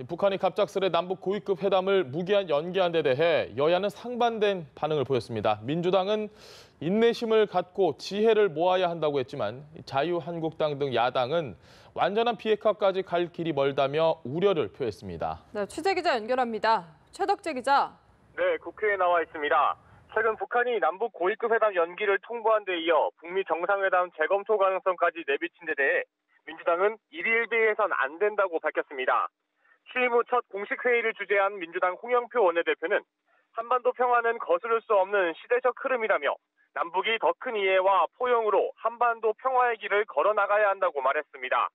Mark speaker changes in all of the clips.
Speaker 1: 북한이 갑작스레 남북 고위급 회담을 무기한 연기한 데 대해 여야는 상반된 반응을 보였습니다. 민주당은 인내심을 갖고 지혜를 모아야 한다고 했지만 자유한국당 등 야당은 완전한 비핵화까지 갈 길이 멀다며 우려를 표했습니다.
Speaker 2: 네, 취재 기자 연결합니다. 최덕재 기자.
Speaker 3: 네, 국회에 나와 있습니다. 최근 북한이 남북 고위급 회담 연기를 통보한 데 이어 북미 정상회담 재검토 가능성까지 내비친 데 대해 민주당은 일일비해선 안 된다고 밝혔습니다. 취임 후 첫 공식 회의를 주재한 민주당 홍영표 원내대표는 한반도 평화는 거스를 수 없는 시대적 흐름이라며 남북이 더 큰 이해와 포용으로 한반도 평화의 길을 걸어나가야 한다고 말했습니다.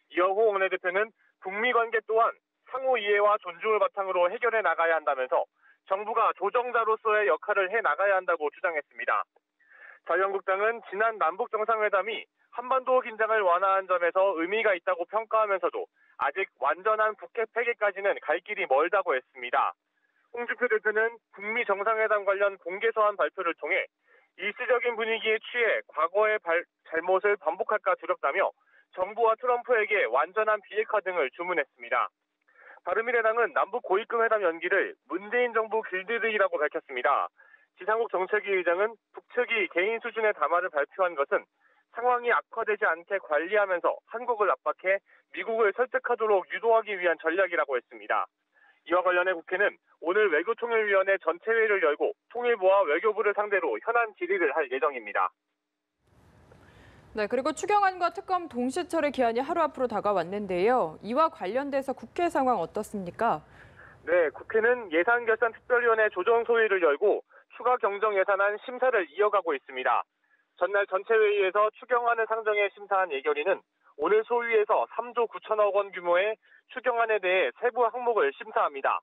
Speaker 3: 이어 호 원내대표는 북미 관계 또한 상호 이해와 존중을 바탕으로 해결해 나가야 한다면서 정부가 조정자로서의 역할을 해 나가야 한다고 주장했습니다. 자유한국당은 지난 남북 정상회담이 한반도 긴장을 완화한 점에서 의미가 있다고 평가하면서도 아직 완전한 북핵 폐기까지는 갈 길이 멀다고 했습니다. 홍준표 대표는 북미 정상회담 관련 공개서한 발표를 통해 일시적인 분위기에 취해 과거의 잘못을 반복할까 두렵다며 정부와 트럼프에게 완전한 비핵화 등을 주문했습니다. 바른미래당은 남북 고위급 회담 연기를 문재인 정부 길들이기라고 밝혔습니다. 지상욱 정책위 의장은 북측이 개인 수준의 담화를 발표한 것은 상황이 악화되지 않게 관리하면서 한국을 압박해 미국을 설득하도록 유도하기 위한 전략이라고 했습니다. 이와 관련해 국회는 오늘 외교통일위원회 전체 회의를 열고 통일부와 외교부를 상대로 현안 질의를 할 예정입니다.
Speaker 2: 네, 그리고 추경안과 특검 동시 처리 기한이 하루 앞으로 다가왔는데요. 이와 관련돼서 국회 상황 어떻습니까?
Speaker 3: 네, 국회는 예산결산특별위원회 조정 소위를 열고 추가 경정 예산안 심사를 이어가고 있습니다. 전날 전체 회의에서 추경안을 상정해 심사한 예결위는 오늘 소위에서 3조 9천억 원 규모의 추경안에 대해 세부 항목을 심사합니다.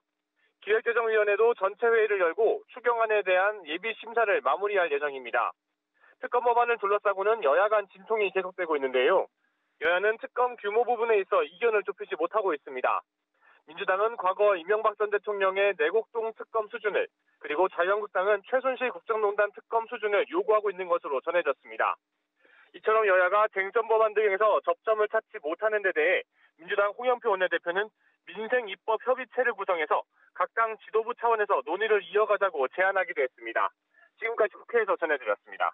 Speaker 3: 기획재정위원회도 전체 회의를 열고 추경안에 대한 예비 심사를 마무리할 예정입니다. 특검 법안을 둘러싸고는 여야 간 진통이 계속되고 있는데요. 여야는 특검 규모 부분에 있어 이견을 좁히지 못하고 있습니다. 민주당은 과거 이명박 전 대통령의 내곡동 특검 수준을, 그리고 자유한국당은 최순실 국정농단 특검 수준을 요구하고 있는 것으로 전해졌습니다. 이처럼 여야가 쟁점 법안 등에서 접점을 찾지 못하는 데 대해 민주당 홍영표 원내대표는 민생입법협의체를 구성해서 각 당 지도부 차원에서 논의를 이어가자고 제안하기도 했습니다. 지금까지 국회에서 전해드렸습니다.